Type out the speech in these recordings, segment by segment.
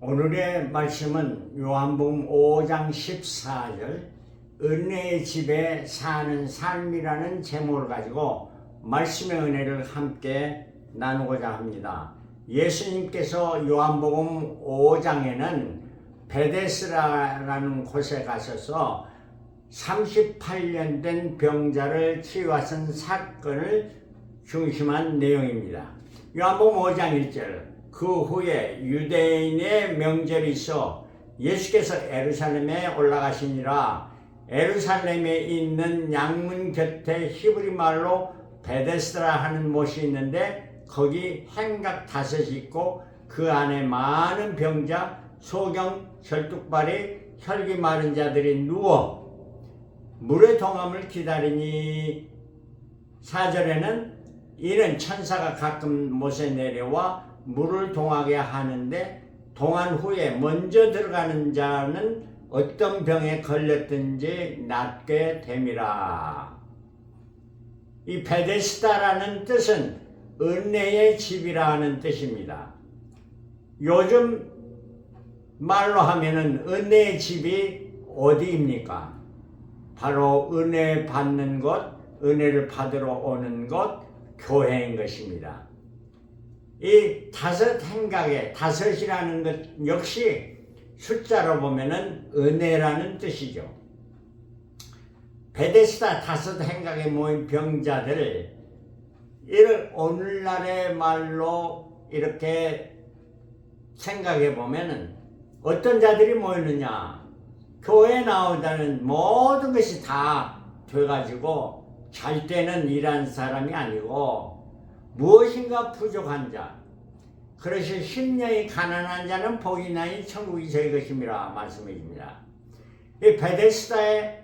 오늘의 말씀은 요한복음 5장 14절 은혜의 집에 사는 삶이라는 제목을 가지고 말씀의 은혜를 함께 나누고자 합니다. 예수님께서 요한복음 5장에는 베데스다라는 곳에 가셔서 38년 된 병자를 치유하신 사건을 중심한 내용입니다. 요한복음 5장 1절 그 후에 유대인의 명절이 있어 예수께서 예루살렘에 올라가시니라. 예루살렘에 있는 양문 곁에 히브리 말로 베데스다 하는 못이 있는데 거기 행각 5이 있고 그 안에 많은 병자, 소경, 절뚝발이, 혈기 마른 자들이 누워 물의 동함을 기다리니 4절에는 이는 천사가 가끔 못에 내려와 물을 동하게 하는데 동한 후에 먼저 들어가는 자는 어떤 병에 걸렸든지 낫게 됨이라. 이 베데스다라는 뜻은 은혜의 집이라 하는 뜻입니다. 요즘 말로 하면은 은혜의 집이 어디입니까? 바로 은혜 받는 곳, 은혜를 받으러 오는 곳, 교회인 것입니다. 이 5 행각의 5이라는 것 역시 숫자로 보면은 은혜라는 뜻이죠. 베데스다 5 행각에 모인 병자들, 이를 오늘날의 말로 이렇게 생각해 보면은 어떤 자들이 모이느냐? 교회에 나오다는 모든 것이 다 돼가지고 잘 때는 일한 사람이 아니고 무엇인가 부족한 자, 그것이 심령이 가난한 자는 복이 나니 천국이 저희 것임이라 말씀해 줍니다. 이 베데스다의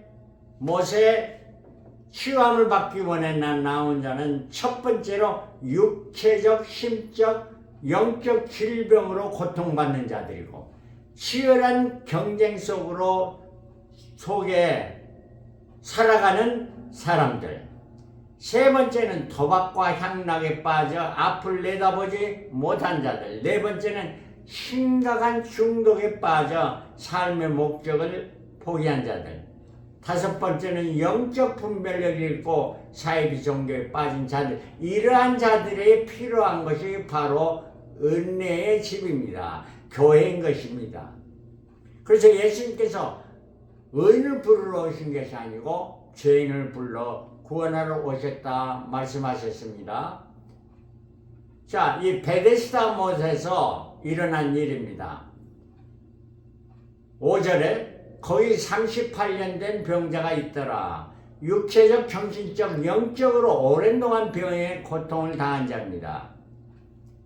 못에 치유함을 받기 원해 나온 자는 첫 번째로 육체적, 심적, 영적 질병으로 고통받는 자들이고 치열한 경쟁 속에 살아가는 사람들. 3 번째는 도박과 향락에 빠져 앞을 내다보지 못한 자들. 4 번째는 심각한 중독에 빠져 삶의 목적을 포기한 자들. 5 번째는 영적 분별력을 잃고 사이비 종교에 빠진 자들. 이러한 자들이 필요한 것이 바로 은혜의 집입니다. 교회인 것입니다. 그래서 예수님께서 의인을 부르러 오신 것이 아니고 죄인을 불러 구원하러 오셨다 말씀하셨습니다. 자, 이 베데스다 못에서 일어난 일입니다. 5절에 거의 38년 된 병자가 있더라. 육체적, 정신적, 영적으로 오랜 동안 병에 고통을 당한 자입니다.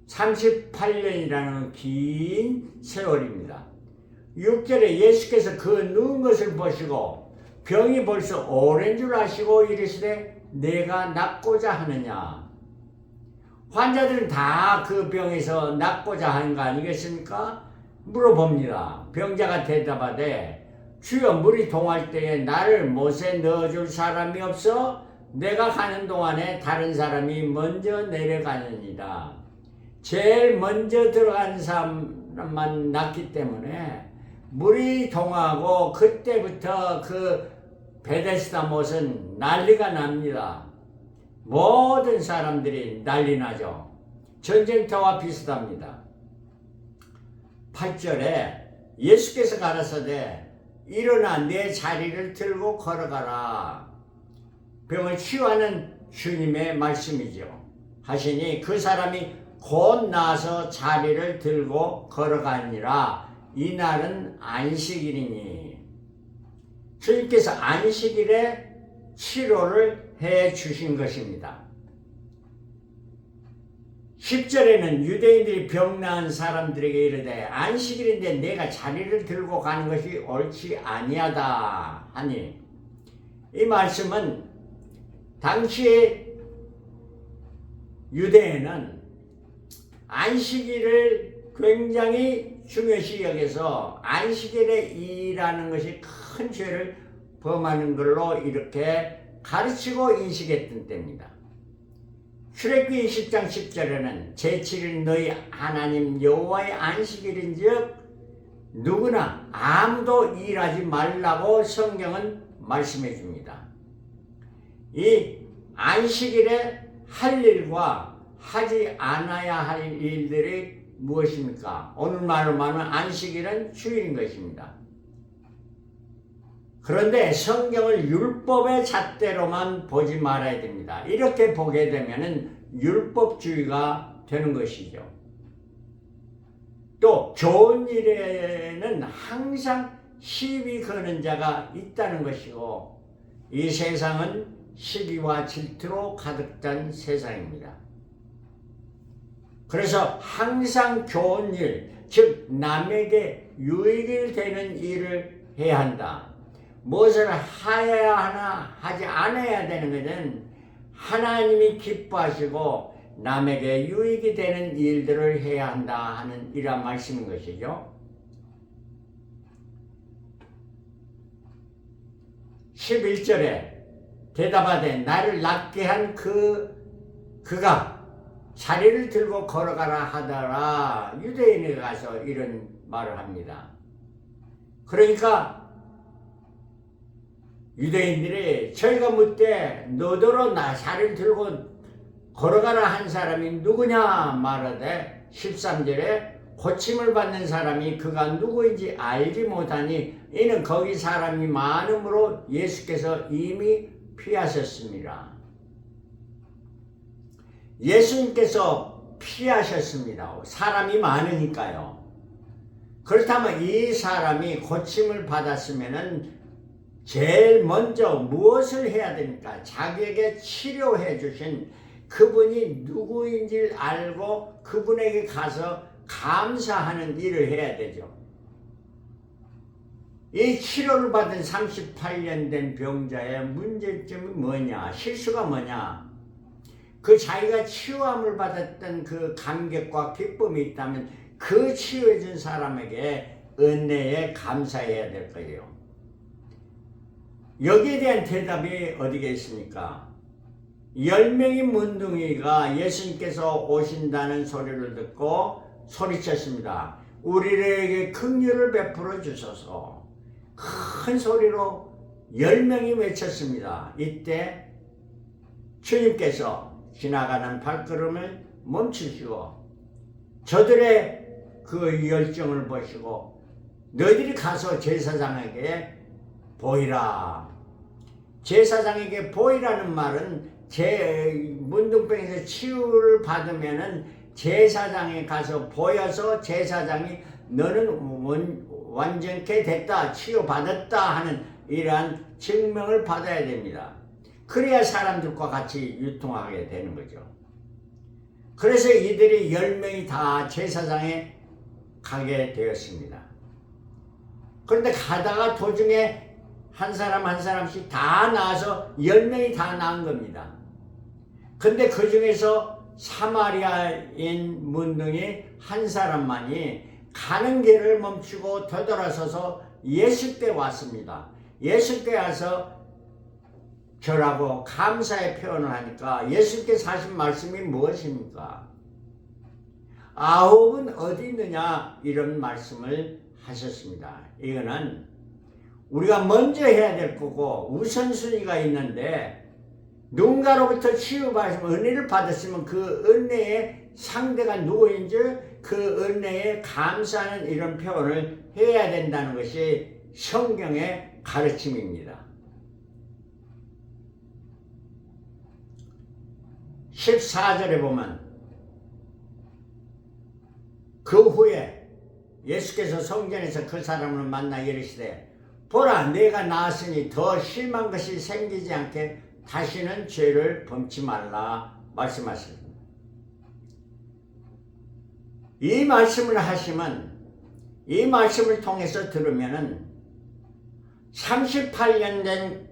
38년이라는 긴 세월입니다. 6절에 예수께서 그 누운 것을 보시고 병이 벌써 오랜 줄 아시고 이르시되 내가 낫고자 하느냐. 환자들은 다 그 병에서 낫고자 하는 거 아니겠습니까? 물어봅니다. 병자가 대답하되 주여 물이 동할 때에 나를 못에 넣어줄 사람이 없어 내가 가는 동안에 다른 사람이 먼저 내려가느니라. 제일 먼저 들어간 사람만 낫기 때문에 물이 동하고 그때부터 그 베데스다 못은 난리가 납니다. 모든 사람들이 난리 나죠. 전쟁터와 비슷합니다. 8절에 예수께서 가라사대 일어나 내 자리를 들고 걸어가라. 병을 치유하는 주님의 말씀이죠. 하시니 그 사람이 곧 나서 자리를 들고 걸어가니라. 이날은 안식일이니. 주님께서 안식일에 치료를 해 주신 것입니다. 10절에는 유대인들이 병 나은 사람들에게 이르되 안식일인데 내가 자리를 들고 가는 것이 옳지 아니하다 하니, 이 말씀은 당시의 유대인은 안식일을 굉장히 중요시 여겨서 안식일에 일하는 것이 큰 죄를 범하는 걸로 이렇게 가르치고 인식했던 때입니다. 출애굽기 20장 10절에는 제7일 너희 하나님 여호와의 안식일인즉 누구나 아무도 일하지 말라고 성경은 말씀해 줍니다. 이 안식일에 할 일과 하지 않아야 할 일들이 무엇입니까? 오늘 말로 말하면 안식일은 주일인 것입니다. 그런데 성경을 율법의 잣대로만 보지 말아야 됩니다. 이렇게 보게 되면 율법주의가 되는 것이죠. 또 좋은 일에는 항상 시비 거는 자가 있다는 것이고, 이 세상은 시기와 질투로 가득 찬 세상입니다. 그래서 항상 좋은 일, 즉 남에게 유익이 되는 일을 해야 한다. 무엇을 해야 하나 하지 않아야 되는 것은 하나님이 기뻐하시고 남에게 유익이 되는 일들을 해야 한다 하는 이런 말씀인 것이죠. 11절에 대답하되 나를 낫게 한 그가 자리를 들고 걸어가라 하더라. 유대인에 가서 이런 말을 합니다. 그러니까 유대인들이 저희가 묻되 너더러 나 자리를 들고 걸어가라 한 사람이 누구냐 말하되 13절에 고침을 받는 사람이 그가 누구인지 알지 못하니 이는 거기 사람이 많음으로 예수께서 이미 피하셨습니다. 예수님께서 피하셨습니다. 사람이 많으니까요. 그렇다면 이 사람이 고침을 받았으면은 제일 먼저 무엇을 해야 됩니까? 자기에게 치료해 주신 그분이 누구인지 알고 그분에게 가서 감사하는 일을 해야 되죠. 이 치료를 받은 38년 된 병자의 문제점이 뭐냐? 실수가 뭐냐? 그 자기가 치유함을 받았던 그 감격과 기쁨이 있다면 그 치유해 준 사람에게 은혜에 감사해야 될 거예요. 여기에 대한 대답이 어디에 있습니까? 10명의 문둥이가 예수님께서 오신다는 소리를 듣고 소리쳤습니다. 우리에게 긍휼을 베풀어 주소서. 큰 소리로 10명이 외쳤습니다. 이때 주님께서 지나가는 발걸음을 멈추시고 저들의 그 열정을 보시고 너희들이 가서 제사장에게 보이라. 제사장에게 보이라는 말은 제 문둥병에서 치유를 받으면은 제사장에 가서 보여서 제사장이 너는 완전케 됐다, 치유받았다 하는 이러한 증명을 받아야 됩니다. 그래야 사람들과 같이 유통하게 되는 거죠. 그래서 이들이 10명이 다 제사장에 가게 되었습니다. 그런데 가다가 도중에 한 사람 한 사람씩 다 나와서 10명이 다 나온 겁니다. 근데 그 중에서 사마리아인 문둥이 한 사람만이 가는 길을 멈추고 되돌아서서 예수께 왔습니다. 예수께 와서 절하고 감사의 표현을 하니까 예수께서 하신 말씀이 무엇입니까? 아홉은 어디 있느냐 이런 말씀을 하셨습니다. 이거는 우리가 먼저 해야 될 거고 우선순위가 있는데 누군가로부터 치유받으면 은혜를 받았으면 그 은혜의 상대가 누구인지 그 은혜에 감사하는 이런 표현을 해야 된다는 것이 성경의 가르침입니다. 14절에 보면 그 후에 예수께서 성전에서 그 사람을 만나 이르시되 보라 내가 나았으니 더 심한 것이 생기지 않게 다시는 죄를 범치 말라 말씀하십니다. 이 말씀을 하시면 이 말씀을 통해서 들으면은 38년 된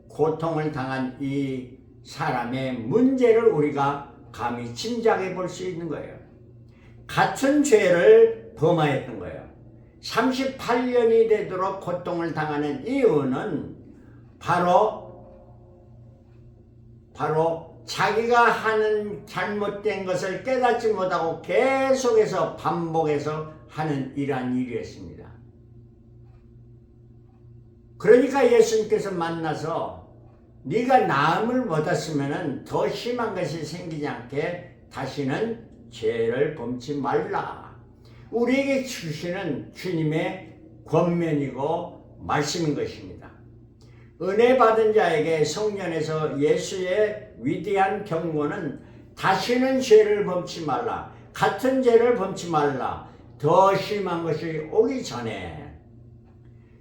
고통을 당한 이 사람의 문제를 우리가 감히 짐작해 볼 수 있는 거예요. 같은 죄를 범하였던 거예요. 38년이 되도록 고통을 당하는 이유는 바로 자기가 하는 잘못된 것을 깨닫지 못하고 계속해서 반복해서 하는 이러한 일이었습니다. 그러니까 예수님께서 만나서 네가 나음을 얻었으면 더 심한 것이 생기지 않게 다시는 죄를 범치 말라. 우리에게 주시는 주님의 권면이고 말씀인 것입니다. 은혜 받은 자에게 성령에서 예수의 위대한 경고는 다시는 죄를 범치 말라. 같은 죄를 범치 말라. 더 심한 것이 오기 전에.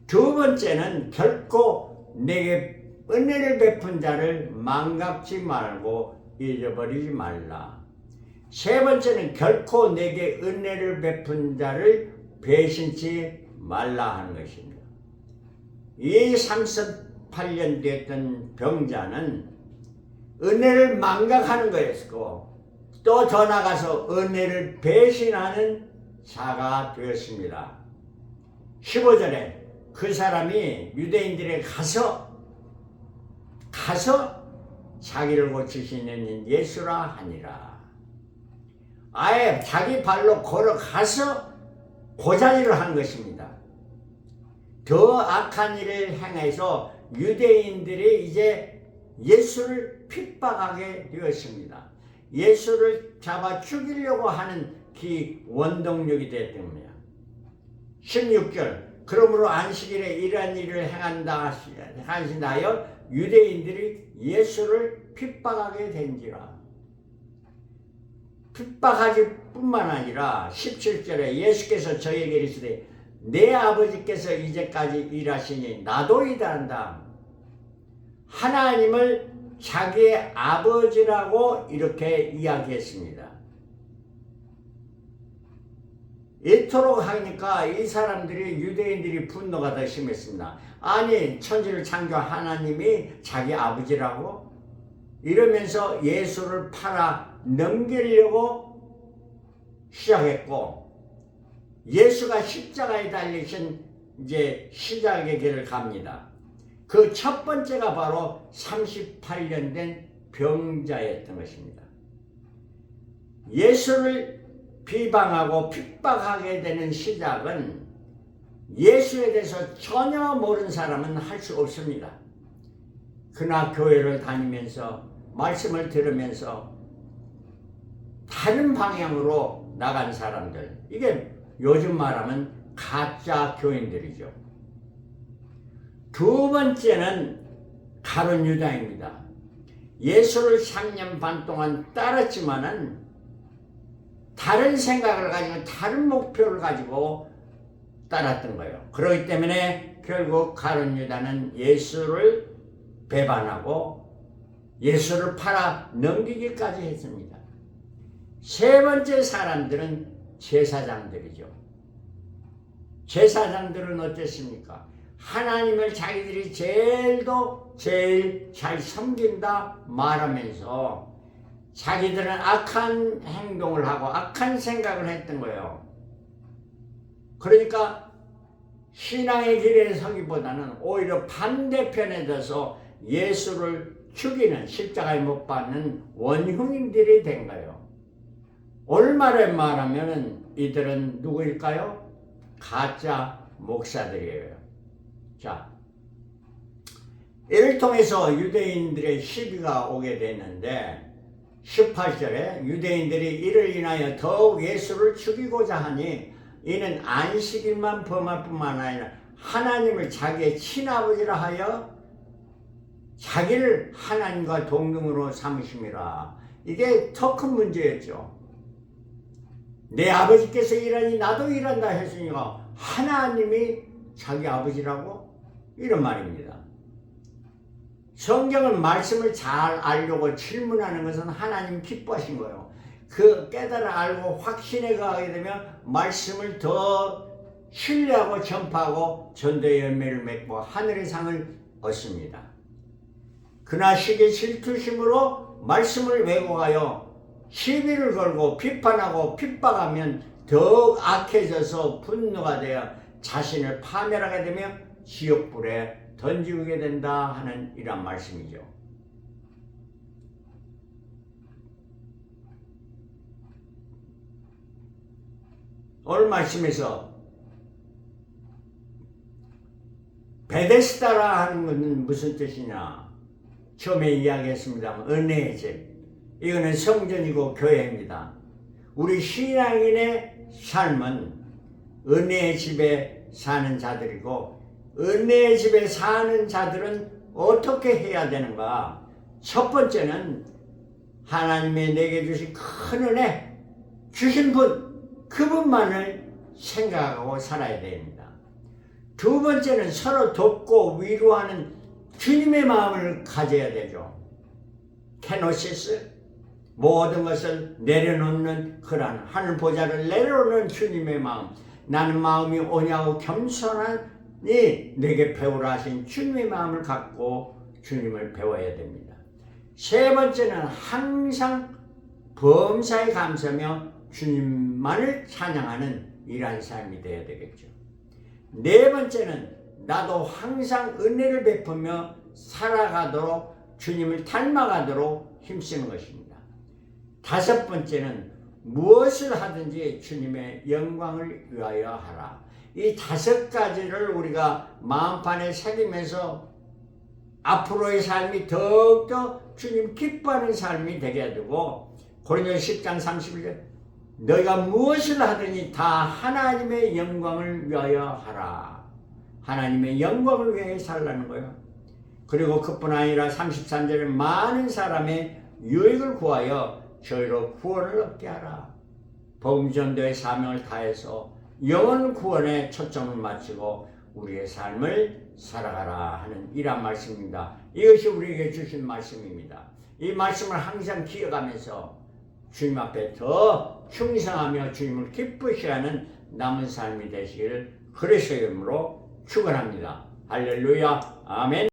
두 번째는 결코 내게 은혜를 베푼 자를 망각지 말고 잊어버리지 말라. 세 번째는 결코 내게 은혜를 베푼 자를 배신치 말라 하는 것입니다. 이 38년 됐던 병자는 은혜를 망각하는 거였고 또 더 나가서 은혜를 배신하는 자가 되었습니다. 15절에 그 사람이 유대인들에게 가서 자기를 고치시는 예수라 하니라. 아예 자기 발로 걸어가서 고자질을 한 것입니다. 더 악한 일을 행해서 유대인들이 이제 예수를 핍박하게 되었습니다. 예수를 잡아 죽이려고 하는 그 원동력이 됐던 겁니다. 16절 그러므로 안식일에 이러한 일을 행한다 하여 유대인들이 예수를 핍박하게 된지라. 핍박하기 뿐만 아니라 17절에 예수께서 저에게 이르시되 내 아버지께서 이제까지 일하시니 나도 일한다. 하나님을 자기의 아버지라고 이렇게 이야기했습니다. 이토록 하니까 이 사람들이 유대인들이 분노가 더 심했습니다. 아니 천지를 창조한 하나님이 자기 아버지라고? 이러면서 예수를 팔아 넘기려고 시작했고 예수가 십자가에 달리신 이제 시작의 길을 갑니다. 그 첫 번째가 바로 38년 된 병자였던 것입니다. 예수를 비방하고 핍박하게 되는 시작은 예수에 대해서 전혀 모르는 사람은 할 수 없습니다. 그러나 교회를 다니면서 말씀을 들으면서 다른 방향으로 나간 사람들, 이게 요즘 말하면 가짜 교인들이죠. 두 번째는 가룟 유다입니다. 예수를 3년 반 동안 따랐지만은 다른 생각을 가지고 다른 목표를 가지고 따랐던 거예요. 그렇기 때문에 결국 가룟 유다는 예수를 배반하고 예수를 팔아 넘기기까지 했습니다. 세 번째 사람들은 제사장들이죠. 제사장들은 어땠습니까? 하나님을 자기들이 제일 잘 섬긴다 말하면서 자기들은 악한 행동을 하고 악한 생각을 했던 거예요. 그러니까 신앙의 길에 서기보다는 오히려 반대편에 서서 예수를 죽이는, 십자가에 못 박는 원흉인들이 된 거예요. 올바로 말하면 이들은 누구일까요? 가짜 목사들이에요. 자, 이를 통해서 유대인들의 시비가 오게 됐는데 18절에 유대인들이 이를 인하여 더욱 예수를 죽이고자 하니 이는 안식일만 범할 뿐만 아니라 하나님을 자기의 친아버지라 하여 자기를 하나님과 동등으로 삼으심이라. 이게 더 큰 문제였죠. 내 아버지께서 일하니 나도 일한다 했으니까 하나님이 자기 아버지라고? 이런 말입니다. 성경은 말씀을 잘 알려고 질문하는 것은 하나님 기뻐하신 거예요. 그 깨달아 알고 확신에 가게 되면 말씀을 더 신뢰하고 전파하고 전도의 열매를 맺고 하늘의 상을 얻습니다. 그러나 시기 질투심으로 말씀을 왜곡하여 시비를 걸고 비판하고 핍박하면 더욱 악해져서 분노가 되어 자신을 파멸하게 되며 지옥불에 던지게 된다 하는 이런 말씀이죠. 오늘 말씀에서 베데스다라 하는 것은 무슨 뜻이냐? 처음에 이야기했습니다. 은혜의 집. 이거는 성전이고 교회입니다. 우리 신앙인의 삶은 은혜의 집에 사는 자들이고, 은혜의 집에 사는 자들은 어떻게 해야 되는가? 첫 번째는 하나님의 내게 주신 큰 은혜, 주신 분, 그분만을 생각하고 살아야 됩니다. 두 번째는 서로 돕고 위로하는 주님의 마음을 가져야 되죠. 케노시스, 모든 것을 내려놓는 그런 하늘 보좌를 내려놓는 주님의 마음, 나는 마음이 오냐고 겸손하니 내게 배우라 하신 주님의 마음을 갖고 주님을 배워야 됩니다. 세 번째는 항상 범사에 감사하며 주님만을 찬양하는 이러한 삶이 되어야 되겠죠. 네 번째는 나도 항상 은혜를 베푸며 살아가도록 주님을 닮아가도록 힘쓰는 것입니다. 다섯 번째는 무엇을 하든지 주님의 영광을 위하여 하라. 이 다섯 가지를 우리가 마음판에 새기면서 앞으로의 삶이 더욱더 주님 기뻐하는 삶이 되게 되고, 고린도서 10장 31절 너희가 무엇을 하든지 다 하나님의 영광을 위하여 하라. 하나님의 영광을 위하여 살라는 거예요. 그리고 그뿐 아니라 33절에 많은 사람의 유익을 구하여 저희로 구원을 얻게 하라. 복음 전도의 사명을 다해서 영혼 구원에 초점을 맞추고 우리의 삶을 살아가라 하는 이러한 말씀입니다. 이것이 우리에게 주신 말씀입니다. 이 말씀을 항상 기억하면서 주님 앞에 더 충성하며 주님을 기쁘시게 하는 남은 삶이 되시기를 그리스도의 이름으로 축원합니다. 할렐루야. 아멘.